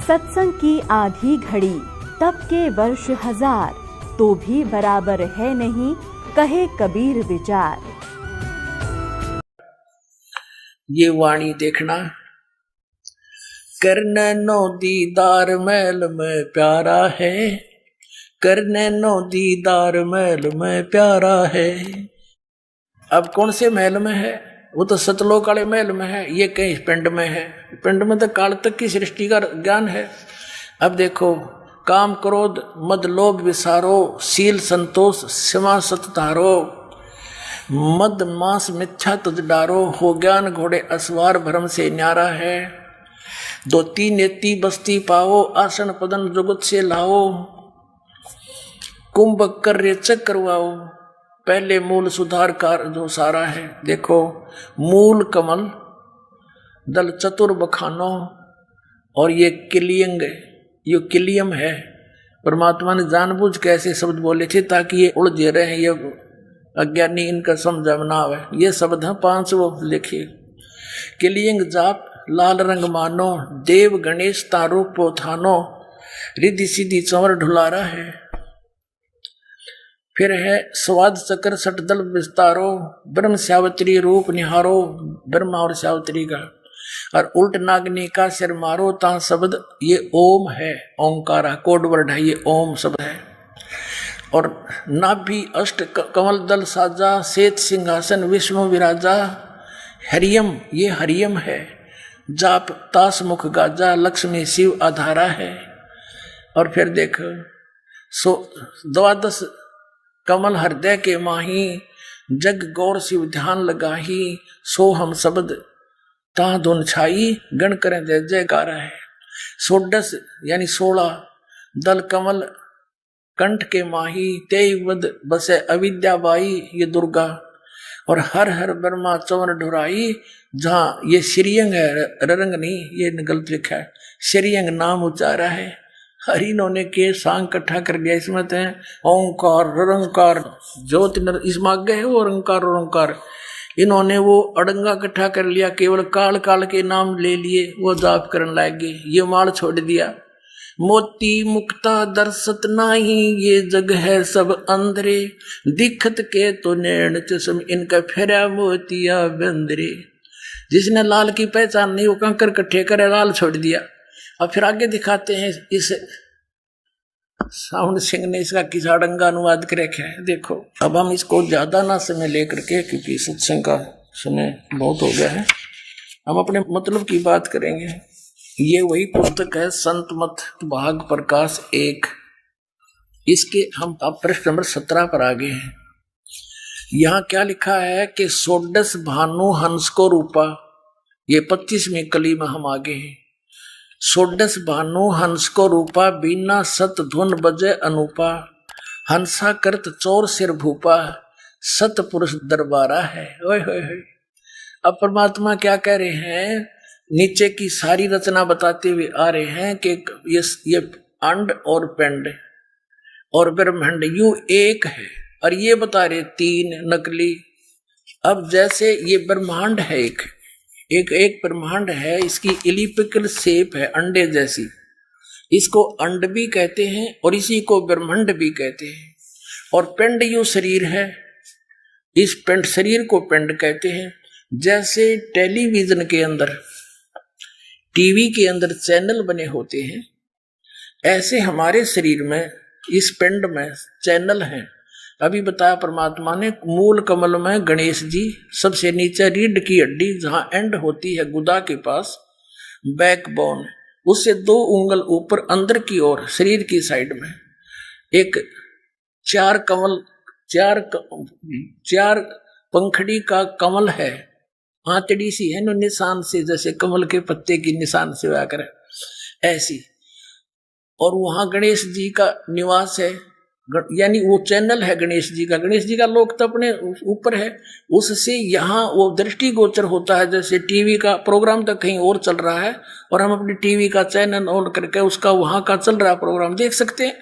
सत्संग की आधी घड़ी तप के वर्ष हजार, तो भी बराबर है नहीं कहे कबीर विचार। ये वाणी देखना, करने नो दीदार मैल में प्यारा है, करने नो दीदार महल में प्यारा है। अब कौन से महल में है? वो तो सतलोक वाले महल में है, ये कहीं पिंड में है। पिंड में तो काल तक की सृष्टि का ज्ञान है। अब देखो, काम क्रोध मद लोभ विसारो, शील संतोष क्षमा सत धारो, मद मांस मिथ्या तुझ डारो, हो ज्ञान घोड़े असवार भरम से न्यारा है। दो तीन नेति बस्ती पाओ, आसन पदन जुगत से लाओ, कुंभ कर करवाओ, पहले मूल सुधार कार जो सारा है। देखो, मूल कमल दल चतुर बखानो, और ये किलियंग, ये किलियम है। परमात्मा ने जानबूझ के ऐसे शब्द बोले थे ताकि ये उलझे रहे, ये अज्ञानी इनका समझ ना आवे। ये शब्द है 5 वो लिखिए। किलियंग जाप लाल रंग मानो, देव गणेश तारो पोथानो, रिद्धि सीधी चंवर ढुलारा है। फिर है स्वाद चक्र सटदल विस्तारो, ब्रह्म सावित्री रूप निहारो, ब्रह्मा और सावित्री का, और उल्ट नागनी का सिर मारो ता शब्द ये ओम है। ओंकारा कोड वर्ड है, ये ओम शब्द है। और नाभि अष्ट कमल दल साजा, श्वेत सिंहासन विष्णु विराजा, हरियम ये हरियम है। जाप तास मुख गाजा, लक्ष्मी शिव आधारा है। और फिर देखो, द्वादश कमल हृदय के माही, जग गौर शिव ध्यान लगाही, सो हम शब्द ता धुन छाई, गण करें जय जयकारा है। 16 यानी 16 दल कमल कंठ के माही, तेवद बसे अविद्या बाई ये दुर्गा, और हर हर ब्रह्मा चंवर ढुराई। जहाँ ये श्रीयंग है, ररंग नहीं, ये गलत लिखा है, श्रीयंग नाम उच्चारा है। हरि इन्होंने के सांग इकट्ठा कर दिया। इसमें तो ओंकार रंकार ज्योति इसमें आगे है वो रंकार ओंकार। इन्होंने वो अड़ंगा इकट्ठा कर लिया, केवल काल काल के नाम ले लिए, वो जाप करने लग गए। ये माल छोड़ दिया। मोती मुक्ता दर्शत नाही, ये जग है सब अंधरे, दिखत के तो नैन चश्म इनका फेरा मोतिया बंदरे। जिसने लाल की पहचान नहीं, वो कंकर इकट्ठे करे, लाल छोड़ दिया। और फिर आगे दिखाते हैं, इस साउंड सिंह ने इसका किसाड़ंगा अनुवाद कर रखा है। देखो, अब हम इसको ज्यादा ना समय लेकर के, क्योंकि सत्संग का समय बहुत हो गया है, हम अपने मतलब की बात करेंगे। ये वही पुस्तक है संत मत भाग प्रकाश 1। इसके हम अब पृष्ठ नंबर 17 पर आ गए हैं। यहाँ क्या लिखा है कि सोडस भानु हंस को रूपा, ये 25वीं कली में हम आगे हैं। सोडस भानु हंस को रूपा, बीना सत धुन बजे अनुपा, हंसा करत चोर सिर भूपा, सत पुरुष दरबारा है। ओए होए होए। अब परमात्मा क्या कह रहे हैं, नीचे की सारी रचना बताते हुए आ रहे हैं कि ये अंड और पिंड और ब्रह्मांड यू एक है, और ये बता रहे 3 नकली। अब जैसे ये ब्रह्मांड है, एक ब्रह्मांड है, इसकी इलिप्टिकल शेप है अंडे जैसी, इसको अंड भी कहते हैं और इसी को ब्रह्मांड भी कहते हैं। और पिंड यू शरीर है, इस पिंड शरीर को पिंड कहते हैं। जैसे टेलीविजन के अंदर, टीवी के अंदर चैनल बने होते हैं, ऐसे हमारे शरीर में इस पिंड में चैनल हैं। अभी बताया परमात्मा ने, मूल कमल में गणेश जी, सबसे नीचे रीढ़ की हड्डी जहां एंड होती है गुदा के पास, बैकबोन, उससे 2 उंगल ऊपर अंदर की ओर शरीर की साइड में एक 4 कमल, 4 पंखड़ी का कमल है। आंतड़ी सी है न निशान से, जैसे कमल के पत्ते की निशान से आकर ऐसी। और वहां गणेश जी का निवास है, यानी वो चैनल है गणेश जी का। गणेश जी का लोक तो अपने ऊपर है, उससे यहाँ वो दृष्टि गोचर होता है। जैसे टीवी का प्रोग्राम तो कहीं और चल रहा है और हम अपनी टीवी का चैनल ऑन करके उसका वहां का चल रहा प्रोग्राम देख सकते हैं।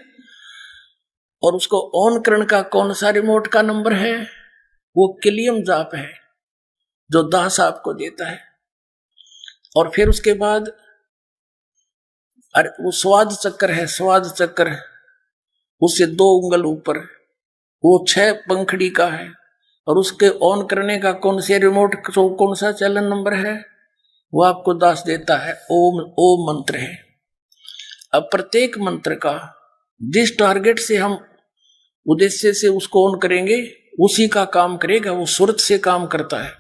और उसको ऑन करने का कौन सा रिमोट का नंबर है, वो किलियम जाप है जो दास आपको देता है। और फिर उसके बाद अरे वो स्वाद चक्र है, स्वाद चक्र, उससे 2 उंगल ऊपर, वो 6 पंखड़ी का है, और उसके ऑन करने का कौन से रिमोट, कौन सा चैनल नंबर है, वो आपको दास देता है। ओम, ओम मंत्र है। अब प्रत्येक मंत्र का जिस टारगेट से हम उद्देश्य से उसको ऑन करेंगे उसी का काम करेगा, वो सूरत से काम करता है।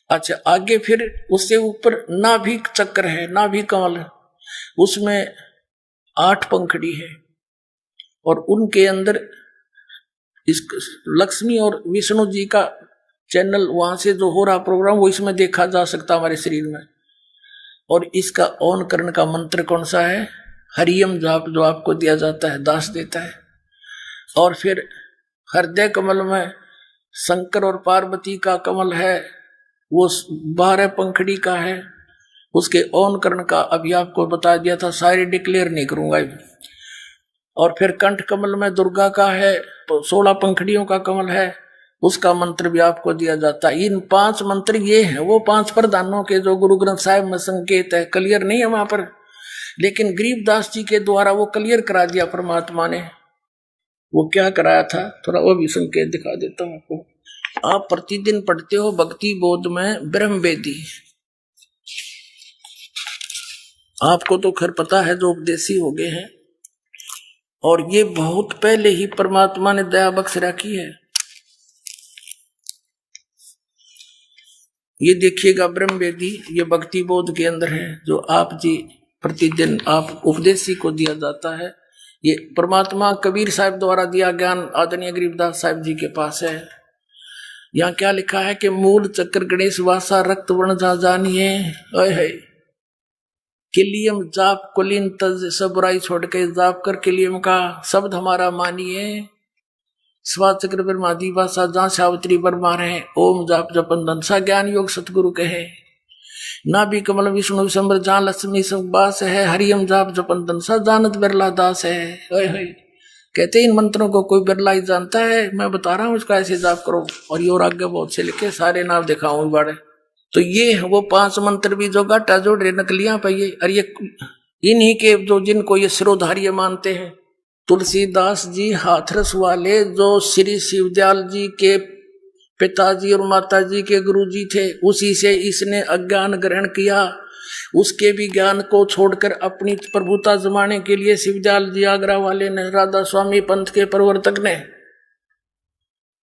अच्छा, आगे फिर उससे ऊपर नाभिक चक्र है, नाभिक कमल, उसमें 8 पंखड़ी है, और उनके अंदर इस लक्ष्मी और विष्णु जी का चैनल, वहां से जो हो रहा प्रोग्राम वो इसमें देखा जा सकता हमारे शरीर में। और इसका ऑन करने का मंत्र कौन सा है, हरियम जाप, जो आपको दिया जाता है, दास देता है। और फिर हृदय कमल में शंकर और पार्वती का कमल है, वो 12 पंखड़ी का है, उसके ऑन करने का अभी आपको बता दिया था, सारे डिक्लेयर नहीं करूंगा। और फिर कंठ कमल में दुर्गा का है, 16 पंखड़ियों का कमल है, उसका मंत्र भी आपको दिया जाता है। इन 5 मंत्र ये हैं, वो 5 प्रधानों के जो गुरु ग्रंथ साहिब में संकेत है, क्लियर नहीं है वहां पर, लेकिन गरीबदास जी के द्वारा वो क्लियर करा दिया परमात्मा ने। वो क्या कराया था, थोड़ा वो भी संकेत दिखा देता हूं आपको। आप प्रतिदिन पढ़ते हो भक्ति बोध में ब्रह्म वेदी, आपको तो खैर पता है जो उपदेशी हो गए हैं, और ये बहुत पहले ही परमात्मा ने दया बख्श रखी है। ये देखिएगा ब्रह्म वेदी, ये भक्ति बोध के अंदर है, जो आप जी प्रतिदिन आप उपदेशी को दिया जाता है। ये परमात्मा कबीर साहब द्वारा दिया ज्ञान आदरणीय गरीबदास साहब जी के पास है। यहाँ क्या लिखा है कि मूल चक्र गणेश वासा रक्त वर्ण जा जानिए, है किलियम जाप कुलीन तज, सब बुराई छोड़ के जाप कर किलियम का शब्द हमारा मानिए। स्वा चक्र ब्रह्मादि वासा जहाँ सावित्री बरमा रहे, ओम जाप जपन धनसा ज्ञान योग सतगुरु कहे। ना भी कमल विष्णु विशंबर जहाँ लक्ष्मी सब बास है, हरियम जाप जपन धनसा जानत बिरला दास है। कहते इन मंत्रों को कोई बिरला ही जानता है, मैं बता रहा हूँ इसका ऐसे जाप करो। और ये और आगे बहुत से लिखे, सारे नाम दिखाऊं बाड़े। तो ये वो 5 मंत्र भी जो गाटा जोड़ रहे नकलियां पाइए, और ये इन्हीं के जो जिनको ये सिरोधार्य मानते हैं। तुलसीदास जी हाथरस वाले, जो श्री शिवदयाल जी के पिताजी और माताजी के गुरुजी थे, उसी से इसने अज्ञान ग्रहण किया। उसके भी ज्ञान को छोड़कर अपनी प्रभुता जमाने के लिए शिवदयाल जी आगरा वाले ने, राधा स्वामी पंथ के प्रवर्तक ने,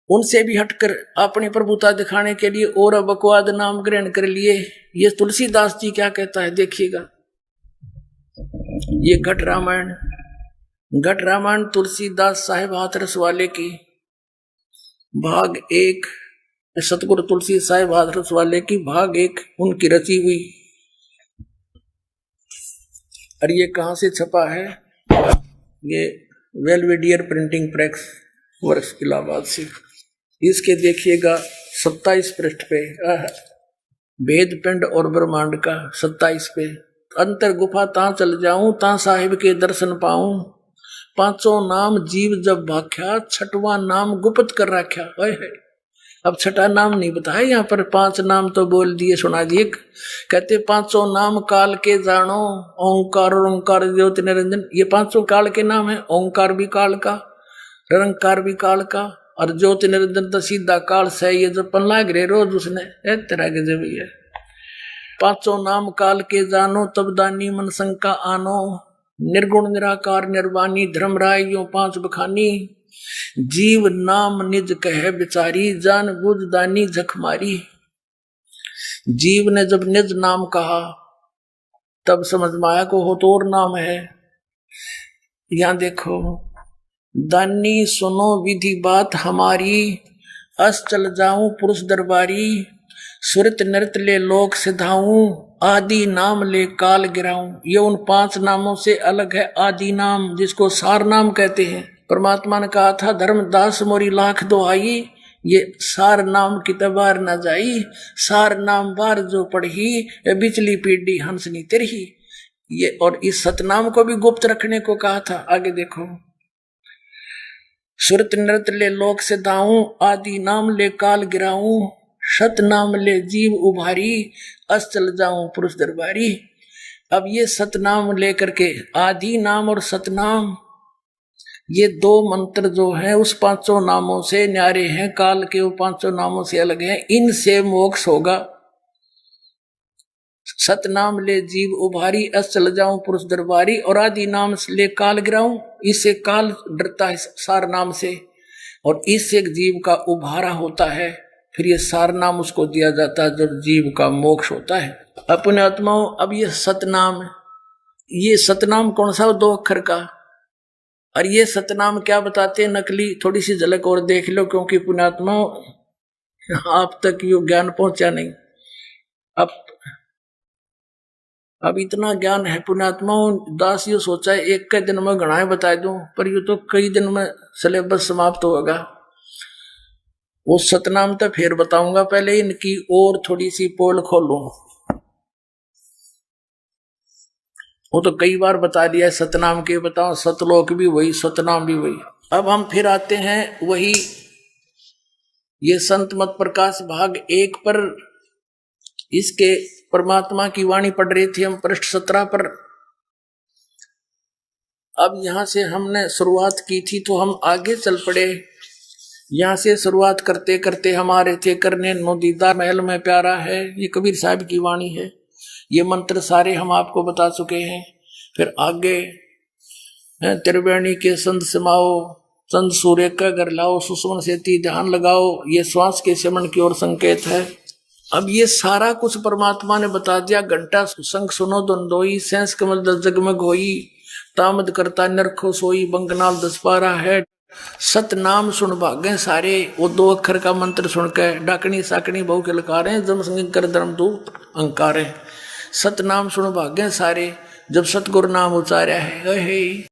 उनसे भी हटकर अपनी प्रभुता दिखाने के लिए और बकवाद नाम ग्रहण कर लिए। ये तुलसीदास जी क्या कहता है देखिएगा। ये घट रामायण तुलसीदास साहिब हाथरस वाले की भाग 1, सतगुरु तुलसी साहिब हाथरस वाले की भाग 1 उनकी रची हुई। और ये कहां से छपा है, ये वेलवेडियर प्रिंटिंग प्रेस वर्ष इलाहाबाद से। इसके देखिएगा 27 पृष्ठ पे भेद पिंड और ब्रह्मांड का 27 पे, अंतर गुफा ता चल जाऊं ता साहिब के दर्शन पाऊं, 5 नाम जीव जब भाख्या, 6वां नाम गुप्त कर रखा। अब 6ठा नाम नहीं बताया यहाँ पर, 5 नाम तो बोल दिए सुना दिए। कहते 5 नाम काल के जानो, ओंकार और ओंकार ज्योति निरंजन। ये 5 काल के नाम है, ओंकार भी काल का, निरंकार भी काल का, और ज्योति निरंजन तो सीधा काल से ये जो पन लाग रहे रोज उसने तरह के जब है। 5 नाम काल के जानो, तब दानी मन शंका आनो, निर्गुण निराकार निर्वाणी धर्मराय यो 5 बखानी, जीव नाम निज कहे बिचारी, जान बुझ दानी जखमारी। जीव ने जब निज नाम कहा तब समझ में आया को हो तो और नाम है। यहां देखो, दानी सुनो विधि बात हमारी, अस चल जाऊं पुरुष दरबारी, सुरत नृत ले लोक सिधाऊं, आदि नाम ले काल गिराऊं। ये उन 5 नामों से अलग है आदि नाम, जिसको सार नाम कहते हैं। परमात्मा ने कहा था धर्मदास मोरी लाख दुहाई, ये सार नाम की तबार न जाई, सार नाम बार जो पढ़ी, बिचली पीढ़ी हंसनी तिरही। ये और इस सतनाम को भी गुप्त रखने को कहा था। आगे देखो, सुरत नृत ले लोक से दाऊं, आदि नाम ले काल गिराऊं, सत नाम ले जीव उभारी, अस चल जाऊं पुरुष दरबारी। अब ये सतनाम लेकर के आदि नाम और सतनाम, ये दो मंत्र जो हैं उस पांचों नामों से न्यारे हैं, काल के वो पांचों नामों से अलग हैं, इनसे मोक्ष होगा। सतनाम ले जीव उभारी, अस चल जाऊं पुरुष दरबारी, और आदि नाम ले काल गिराऊं, इससे काल डरता है सार नाम से, और इससे जीव का उभारा होता है, फिर ये सार नाम उसको दिया जाता है जब जीव का मोक्ष होता है। अपने आत्माओं, अब ये सतनाम, ये सतनाम कौन सा, दो अक्षर का, और ये सतनाम क्या बताते हैं नकली, थोड़ी सी झलक और देख लो, क्योंकि पुण्यात्माओं आप तक यो ज्ञान पहुंचा नहीं। अब इतना ज्ञान है पुण्यात्माओं, दास ये सोचा है एक के दिन में गणाए बता दूं, पर ये तो कई दिन में सिलेबस समाप्त होगा। वो सतनाम तो फिर बताऊंगा, पहले इनकी और थोड़ी सी पोल खोलूं। वो तो कई बार बता दिया सतनाम के, बताओ सतलोक भी वही, सतनाम भी वही। अब हम फिर आते हैं वही ये संत मत प्रकाश भाग 1 पर, इसके परमात्मा की वाणी पढ़ रही थी हम पृष्ठ 17 पर। अब यहां से हमने शुरुआत की थी तो हम आगे चल पड़े, यहां से शुरुआत करते करते हमारे थे करने नोदीदा महल में प्यारा है, ये कबीर साहब की वाणी है। ये मंत्र सारे हम आपको बता चुके हैं। फिर आगे त्रिवेणी के संत समाओ, चंद सूर्य का घर लाओ, सुषमन सेती ध्यान लगाओ, ये श्वास के सिमरण की ओर संकेत है। अब ये सारा कुछ परमात्मा ने बता दिया। घंटा संग सुनो द्वंदोई, सेंस कमल दस जगमग होई, तामद करता नरखो सोई, बंगनाल 10 पारा है। सतनाम सुन भागे सारे, वो 2 अक्षर का मंत्र सुनकर डाकनी साकनी बहु के लकारे, जम संग कर धर्म दो अंकारे। सतनाम सुन भागे सारे, जब सतगुरु नाम उचार्या है।